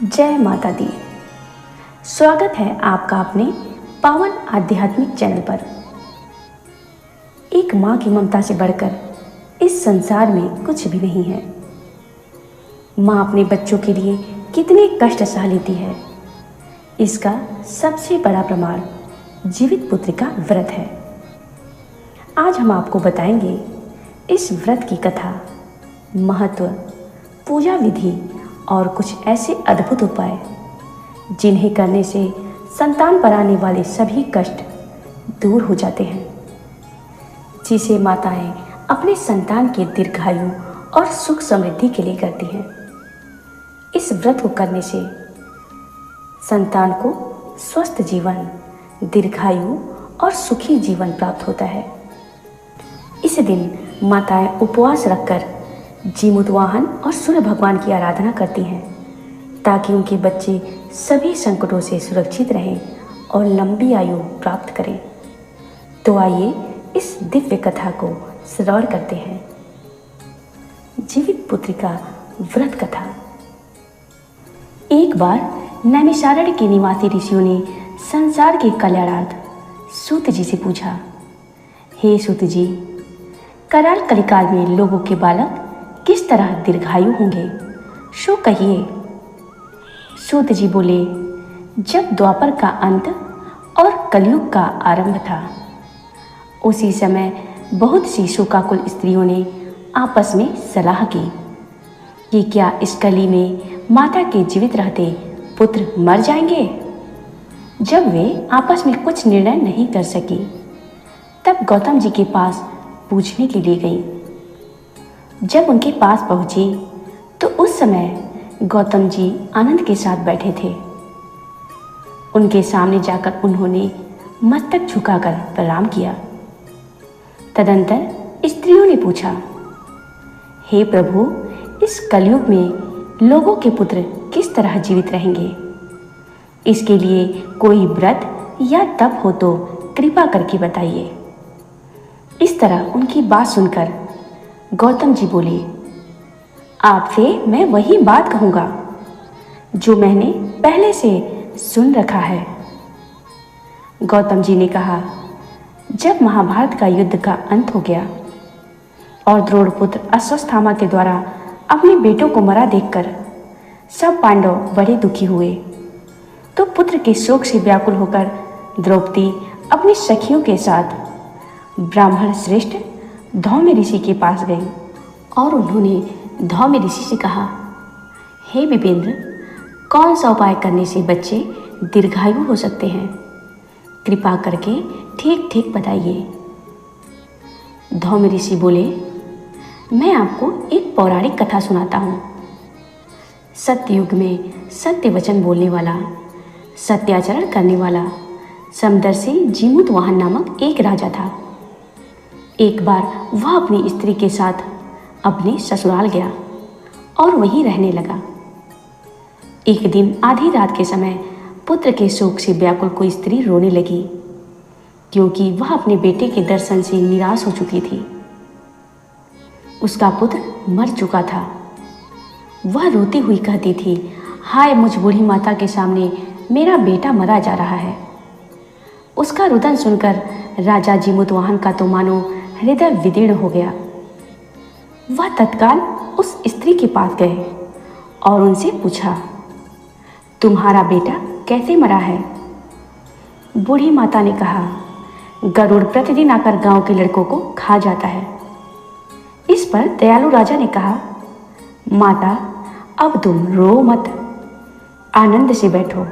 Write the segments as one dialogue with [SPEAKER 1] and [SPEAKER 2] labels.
[SPEAKER 1] जय माता दी। स्वागत है आपका अपने पावन आध्यात्मिक चैनल पर। एक माँ की ममता से बढ़कर इस संसार में कुछ भी नहीं है। माँ अपने बच्चों के लिए कितने कष्ट सह लेती है, इसका सबसे बड़ा प्रमाण जीवित पुत्र का व्रत है। आज हम आपको बताएंगे इस व्रत की कथा, महत्व, पूजा विधि और कुछ ऐसे अद्भुत उपाय जिन्हें करने से संतान पर आने वाले सभी कष्ट दूर हो जाते हैं, जिसे माताएं अपने संतान के दीर्घायु और सुख समृद्धि के लिए करती हैं। इस व्रत को करने से संतान को स्वस्थ जीवन, दीर्घायु और सुखी जीवन प्राप्त होता है। इस दिन माताएं उपवास रखकर जीमूत वाहन और सूर्य भगवान की आराधना करती हैं, ताकि उनके बच्चे सभी संकटों से सुरक्षित रहें और लंबी आयु प्राप्त करें। तो आइए इस दिव्य कथा को श्रवण करते हैं। जीवित पुत्र का व्रत कथा। एक बार नैमिषारण्य के निवासी ऋषियों ने संसार के कल्याणार्थ सूत जी से पूछा, हे सूत जी, कराल कलिकाल में लोगों के बालक किस तरह दीर्घायु होंगे, सो कहिए। सूत जी बोले, जब द्वापर का अंत और कलयुग का आरंभ था, उसी समय बहुत सी शोकाकुल स्त्रियों ने आपस में सलाह की कि क्या इस कली में माता के जीवित रहते पुत्र मर जाएंगे। जब वे आपस में कुछ निर्णय नहीं कर सकी, तब गौतम जी के पास पूछने के लिए गई। जब उनके पास पहुंची तो उस समय गौतम जी आनंद के साथ बैठे थे। उनके सामने जाकर उन्होंने मस्तक झुकाकर प्रणाम किया। तदंतर स्त्रियों ने पूछा, हे प्रभु, इस कलयुग में लोगों के पुत्र किस तरह जीवित रहेंगे? इसके लिए कोई व्रत या तप हो तो कृपा करके बताइए। इस तरह उनकी बात सुनकर गौतम जी बोले, आपसे मैं वही बात कहूँगा जो मैंने पहले से सुन रखा है। गौतम जी ने कहा, जब महाभारत का युद्ध का अंत हो गया और द्रोणपुत्र अश्वत्थामा के द्वारा अपने बेटों को मरा देखकर सब पांडव बड़े दुखी हुए, तो पुत्र के शोक से व्याकुल होकर द्रौपदी अपनी सखियों के साथ ब्राह्मण श्रेष्ठ धौम्य ऋषि के पास गई और उन्होंने धौम्य ऋषि से कहा, हे विपेंद्र, कौन सा उपाय करने से बच्चे दीर्घायु हो सकते हैं? कृपा करके ठीक ठीक बताइए। धौम्य ऋषि बोले, मैं आपको एक पौराणिक कथा सुनाता हूँ। सत्ययुग में सत्य वचन बोलने वाला, सत्याचरण करने वाला समदर्शी जीमूत वाहन नामक एक राजा था। एक बार वह अपनी स्त्री के साथ अपने ससुराल गया और वहीं रहने लगा। एक दिन आधी रात के समय पुत्र के शोक से व्याकुल कोई स्त्री रोने लगी, क्योंकि वह अपने बेटे के दर्शन से निराश हो चुकी थी। उसका पुत्र मर चुका था। वह रोती हुई कहती थी, हाय मुझ बूढ़ी माता के सामने मेरा बेटा मरा जा रहा है। उसका रुदन सुनकर राजा जीमूत वाहन का तो मानो हृदय विदीर्ण हो गया। वह तत्काल उस स्त्री के पास गए और उनसे पूछा, तुम्हारा बेटा कैसे मरा है? बूढ़ी माता ने कहा, गरुड़ प्रतिदिन आकर गांव के लड़कों को खा जाता है। इस पर दयालु राजा ने कहा, माता, अब तुम रो मत, आनंद से बैठो,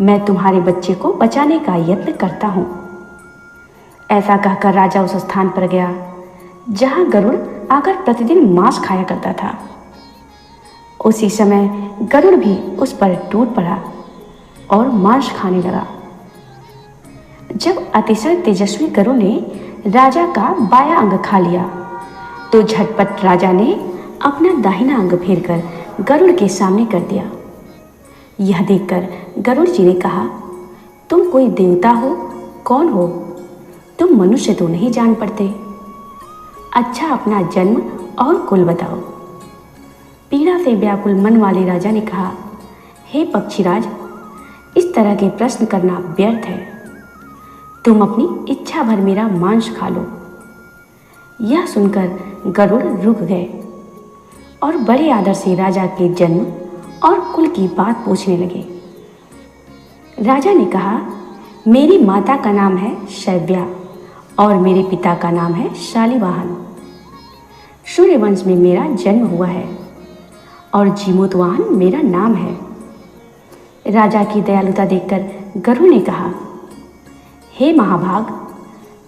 [SPEAKER 1] मैं तुम्हारे बच्चे को बचाने का यत्न करता हूँ। ऐसा कहकर राजा उस स्थान पर गया जहाँ गरुड़ आकर प्रतिदिन मांस खाया करता था। उसी समय गरुड़ भी उस पर टूट पड़ा और मांस खाने लगा। जब अतिशय तेजस्वी गरुड़ ने राजा का बायां अंग खा लिया, तो झटपट राजा ने अपना दाहिना अंग फेरकर गरुड़ के सामने कर दिया। यह देखकर गरुड़ जी ने कहा, तुम कोई देवता हो? कौन हो? तुम मनुष्य तो नहीं जान पड़ते। अच्छा, अपना जन्म और कुल बताओ। पीड़ा से व्याकुल मन वाले राजा ने कहा, हे पक्षीराज, इस तरह के प्रश्न करना व्यर्थ है। तुम अपनी इच्छा भर मेरा मांस खा लो। यह सुनकर गरुड़ रुक गए और बड़े आदर से राजा के जन्म और कुल की बात पूछने लगे। राजा ने कहा, मेरी माता का नाम है शैव्या और मेरे पिता का नाम है शालिवाहन। सूर्यवंश में मेरा जन्म हुआ है और जीमूतवाहन मेरा नाम है। राजा की दयालुता देखकर गरुड़ ने कहा, हे महाभाग,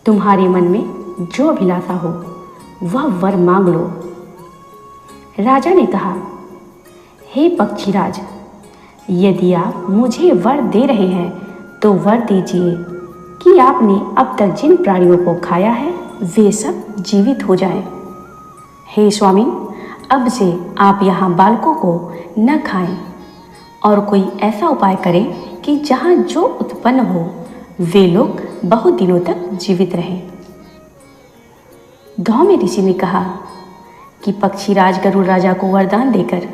[SPEAKER 1] तुम्हारे मन में जो अभिलाषा हो वह वर मांग लो। राजा ने कहा, हे पक्षीराज, यदि आप मुझे वर दे रहे हैं तो वर दीजिए कि आपने अब तक जिन प्राणियों को खाया है वे सब जीवित हो जाएं। हे स्वामी, अब से आप यहाँ बालकों को न खाएं और कोई ऐसा उपाय करें कि जहाँ जो उत्पन्न हो वे लोग बहुत दिनों तक जीवित रहें। धौम्य ऋषि ने कहा कि पक्षीराज गरुड़ राजा को वरदान देकर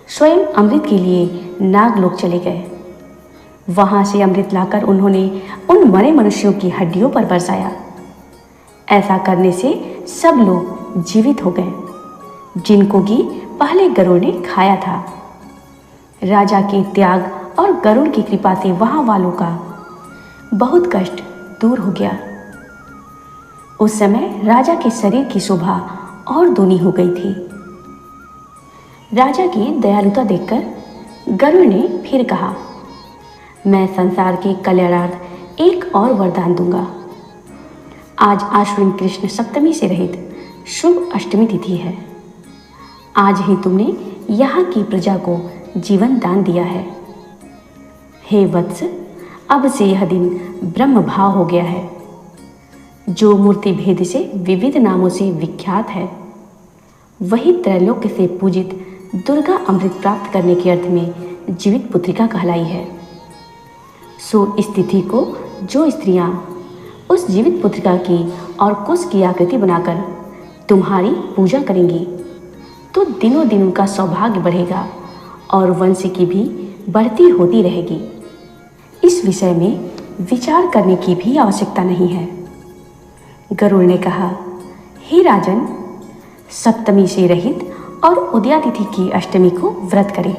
[SPEAKER 1] स्वयं अमृत के लिए नागलोक चले गए। वहां से अमृत लाकर उन्होंने उन मरे मनुष्यों की हड्डियों पर बरसाया। ऐसा करने से सब लोग जीवित हो गए जिनको कि पहले गरुड़ ने खाया था। राजा के त्याग और गरुड़ की कृपा से वहां वालों का बहुत कष्ट दूर हो गया। उस समय राजा के शरीर की शोभा और दूनी हो गई थी। राजा की दयालुता देखकर गरुड़ ने फिर कहा, मैं संसार के कल्याणार्थ एक और वरदान दूंगा। आज आश्विन कृष्ण सप्तमी से रहित शुभ अष्टमी तिथि है। आज ही तुमने यहाँ की प्रजा को जीवन दान दिया है। हे वत्स, अब से यह दिन ब्रह्म भाव हो गया है, जो मूर्ति भेद से विविध नामों से विख्यात है। वही त्रैलोक्य से पूजित दुर्गा अमृत प्राप्त करने के अर्थ में जीवित पुत्रिका कहलाई है। सो इस तिथि को जो स्त्रियां उस जीवित पुत्रिका की और कुश की आकृति बनाकर तुम्हारी पूजा करेंगी तो दिनों दिन उनका सौभाग्य बढ़ेगा और वंश की भी बढ़ती होती रहेगी। इस विषय में विचार करने की भी आवश्यकता नहीं है। गरुड़ ने कहा, हे राजन, सप्तमी से रहित और उदयातिथि की अष्टमी को व्रत करें।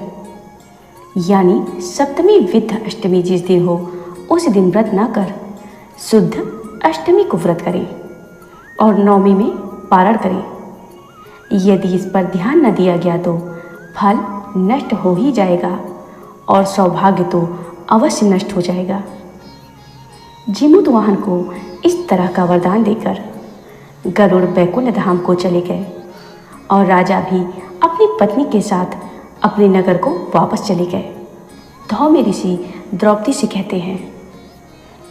[SPEAKER 1] यानी सप्तमी विद्ध अष्टमी जिस दिन हो उस दिन व्रत न कर शुद्ध अष्टमी को व्रत करें और नवमी में पारण करें। यदि इस पर ध्यान न दिया गया तो फल नष्ट हो ही जाएगा और सौभाग्य तो अवश्य नष्ट हो जाएगा। जीमूतवाहन को इस तरह का वरदान देकर गरुड़ बैकुंठ धाम को चले गए और राजा भी अपनी पत्नी के साथ अपने नगर को वापस चले गए। धौम्य ऋषि द्रौपदी से कहते हैं,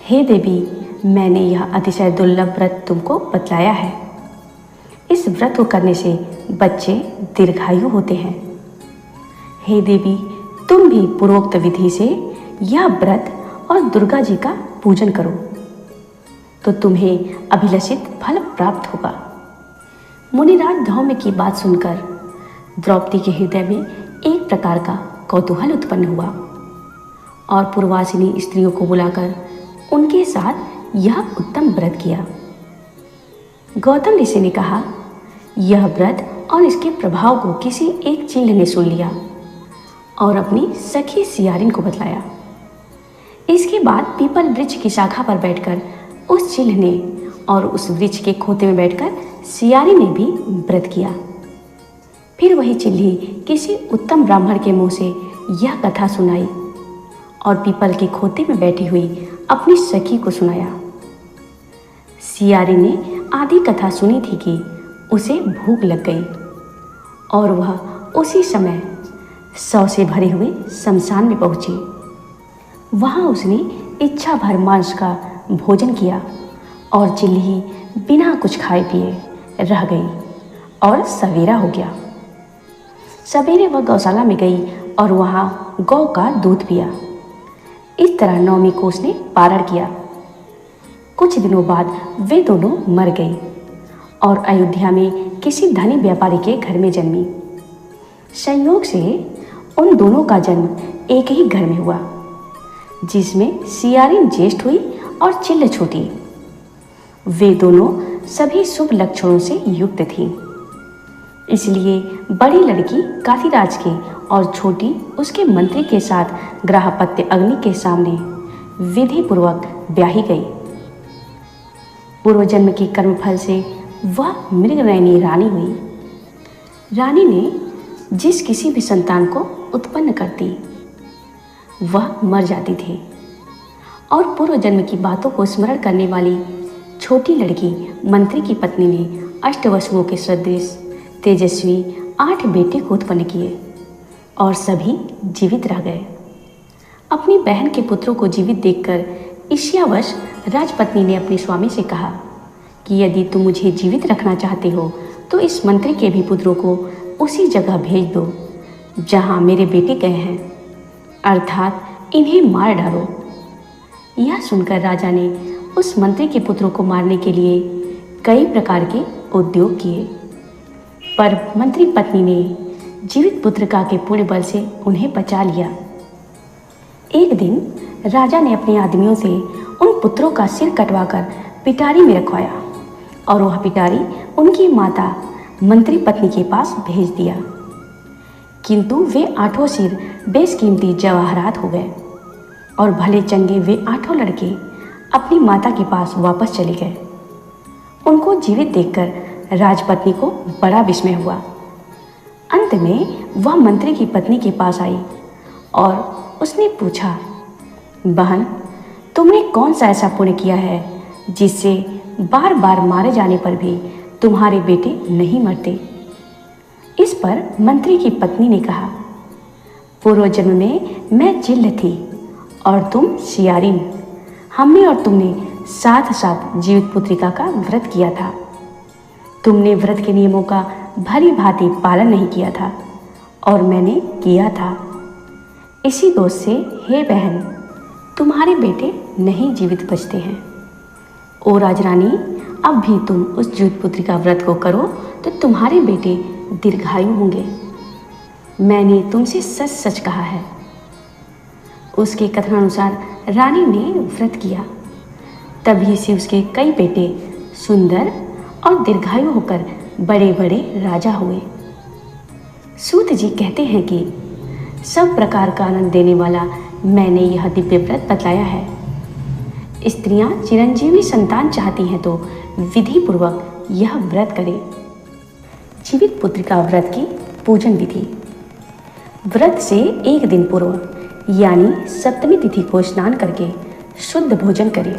[SPEAKER 1] हे देवी, मैंने यह अतिशय दुर्लभ व्रत तुमको बतलाया है। इस व्रत को करने से बच्चे दीर्घायु होते हैं। हे देवी, तुम भी पूर्वोक्त विधि से यह व्रत और दुर्गा जी का पूजन करो तो तुम्हें अभिलषित फल प्राप्त होगा। मुनिराज धौम्य की बात सुनकर द्रौपदी के हृदय में एक प्रकार का कौतूहल उत्पन्न हुआ और पूर्वासिनी स्त्रियों को बुलाकर उनके साथ यह उत्तम व्रत किया। गौतम ऋषि ने कहा, यह व्रत और इसके प्रभाव को किसी एक चिल्ह ने सुन लिया और अपनी सखी सियारिन को बतलाया। इसके बाद पीपल वृक्ष की शाखा पर बैठकर उस चिल्ह ने और उस वृक्ष के खोते में बैठकर सियारी ने भी व्रत किया। फिर वही चिल्ही किसी उत्तम ब्राह्मण के मुंह से यह कथा सुनाई और पीपल के खोते में बैठी हुई अपनी सखी को सुनाया। सियारी ने आधी कथा सुनी थी कि उसे भूख लग गई और वह उसी समय शव से भरे हुए शमशान में पहुंची। वहां उसने इच्छा भर मांस का भोजन किया और चिल्ही बिना कुछ खाए पिए रह गई और सवेरा हो गया। सवेरे वह गौशाला में गई और वहां गौ का दूध पिया। इस तरह नवमी को उसने पारण किया। कुछ दिनों बाद वे दोनों मर गई और अयोध्या में किसी धनी व्यापारी के घर में जन्मी। संयोग से उन दोनों का जन्म एक ही घर में हुआ, जिसमें सियारिन ज्येष्ठ हुई और चिल्ल छोटी। वे दोनों सभी शुभ लक्षणों से युक्त थीं। इसलिए बड़ी लड़की काशीराज के और छोटी उसके मंत्री के साथ ग्रहपत्य अग्नि के सामने विधि पूर्वक ब्याही गई। पूर्व जन्म के कर्मफल से वह मृगनयनी रानी हुई। रानी ने जिस किसी भी संतान को उत्पन्न करती, वह मर जाती थी, और पूर्व जन्म की बातों को स्मरण करने वाली छोटी लड़की मंत्री की पत्नी ने अष्टवसुओं के सदृश तेजस्वी 8 बेटे को उत्पन्न किए और सभी जीवित रह गए। अपनी बहन के पुत्रों को जीवित देखकर ईर्ष्यावश राजपत्नी ने अपने स्वामी से कहा कि यदि तुम मुझे जीवित रखना चाहते हो तो इस मंत्री के भी पुत्रों को उसी जगह भेज दो जहाँ मेरे बेटे गए हैं, अर्थात इन्हें मार डालो। यह सुनकर राजा ने उस मंत्री के पुत्रों को मारने के लिए कई प्रकार के उद्योग किए, पर मंत्री पत्नी ने जीवित पुत्रिका के पुण्य बल से उन्हें बचा लिया। एक दिन राजा ने अपने आदमियों से उन पुत्रों का सिर कटवाकर पिटारी में रखवाया और वह पिटारी उनकी माता मंत्री पत्नी के पास भेज दिया। किंतु वे 8 सिर बेशकीमती जवाहरात हो गए और भले चंगे वे 8 लड़के अपनी माता के पास वापस चले गए। उनको जीवित देखकर राजपत्नी को बड़ा विस्मय हुआ। अंत में वह मंत्री की पत्नी के पास आई और उसने पूछा, बहन, तुमने कौन सा ऐसा पुण्य किया है जिससे बार बार मारे जाने पर भी तुम्हारे बेटे नहीं मरते? इस पर मंत्री की पत्नी ने कहा, पूर्व जन्म में मैं चिल्ल थी और तुम सियारिन। हमने और तुमने साथ साथ जीवित पुत्रिका का व्रत किया था। तुमने व्रत के नियमों का भली भांति पालन नहीं किया था और मैंने किया था। इसी दोष से हे बहन, तुम्हारे बेटे नहीं जीवित बचते हैं। ओ राजरानी, अब भी तुम उस जीवित पुत्री का व्रत को करो तो तुम्हारे बेटे दीर्घायु होंगे। मैंने तुमसे सच सच कहा है। उसके कथनानुसार रानी ने व्रत किया। तभी से उसके कई बेटे सुंदर और दीर्घायु होकर बड़े बड़े राजा हुए। सूत जी कहते हैं कि सब प्रकार का आनंद देने वाला मैंने यह दिव्य व्रत बतलाया है। स्त्रियां चिरंजीवी संतान चाहती हैं तो विधि पूर्वक यह व्रत करें। जीवित पुत्रिका व्रत की पूजन विधि। व्रत से एक दिन पूर्व यानी सप्तमी तिथि को स्नान करके शुद्ध भोजन करें।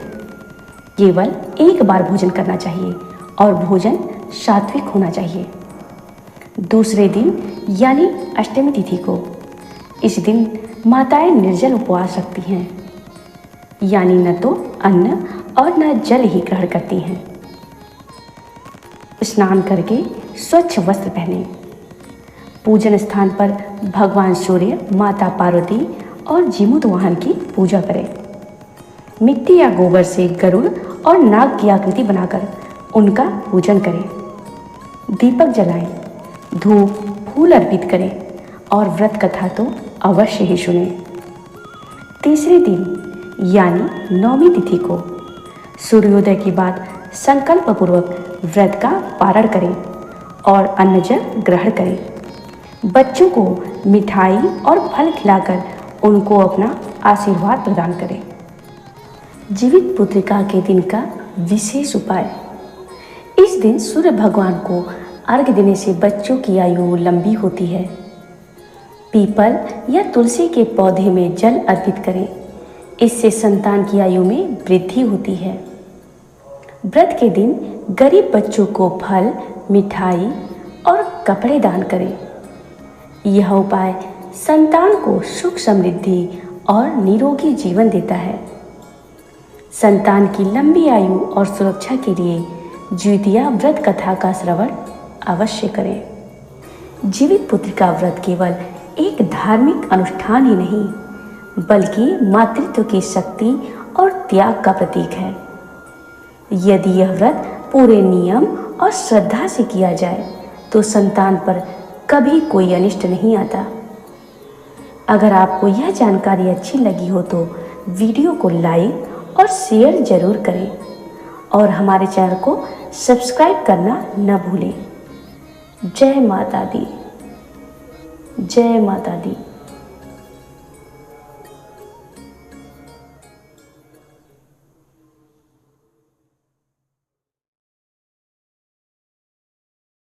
[SPEAKER 1] केवल एक बार भोजन करना चाहिए और भोजन सात्विक होना चाहिए। दूसरे दिन यानी अष्टमी तिथि को, इस दिन माताएं निर्जल उपवास रखती हैं, यानी न तो अन्न और न जल ही ग्रहण करती हैं। स्नान करके स्वच्छ वस्त्र पहने। पूजन स्थान पर भगवान सूर्य, माता पार्वती और जीमूत वाहन की पूजा करें। मिट्टी या गोबर से गरुड़ और नाग की आकृति बनाकर उनका पूजन करें। दीपक जलाएं, धूप फूल अर्पित करें और व्रत कथा तो अवश्य ही सुने। तीसरे दिन यानी नौमी तिथि को सूर्योदय के बाद संकल्प पूर्वक व्रत का पारण करें और अन्न जल ग्रहण करें। बच्चों को मिठाई और फल खिलाकर उनको अपना आशीर्वाद प्रदान करें। जीवित पुत्रिका के दिन का विशेष उपाय। इस दिन सूर्य भगवान को अर्घ्य देने से बच्चों की आयु लंबी होती है। पीपल या तुलसी के पौधे में जल अर्पित करें, इससे संतान की आयु में वृद्धि होती है। व्रत के दिन गरीब बच्चों को फल, मिठाई और कपड़े दान करें। यह उपाय संतान को सुख समृद्धि और निरोगी जीवन देता है। संतान की लंबी आयु और सुरक्षा के लिए द्वितीया व्रत कथा का श्रवण अवश्य करें। जीवित पुत्रिका व्रत केवल एक धार्मिक अनुष्ठान ही नहीं, बल्कि मातृत्व की शक्ति और त्याग का प्रतीक है। यदि यह व्रत पूरे नियम और श्रद्धा से किया जाए तो संतान पर कभी कोई अनिष्ट नहीं आता। अगर आपको यह जानकारी अच्छी लगी हो तो वीडियो को लाइक और शेयर जरूर करें और हमारे चैनल को सब्सक्राइब करना न भूलें। जय माता दी, जय माता दी।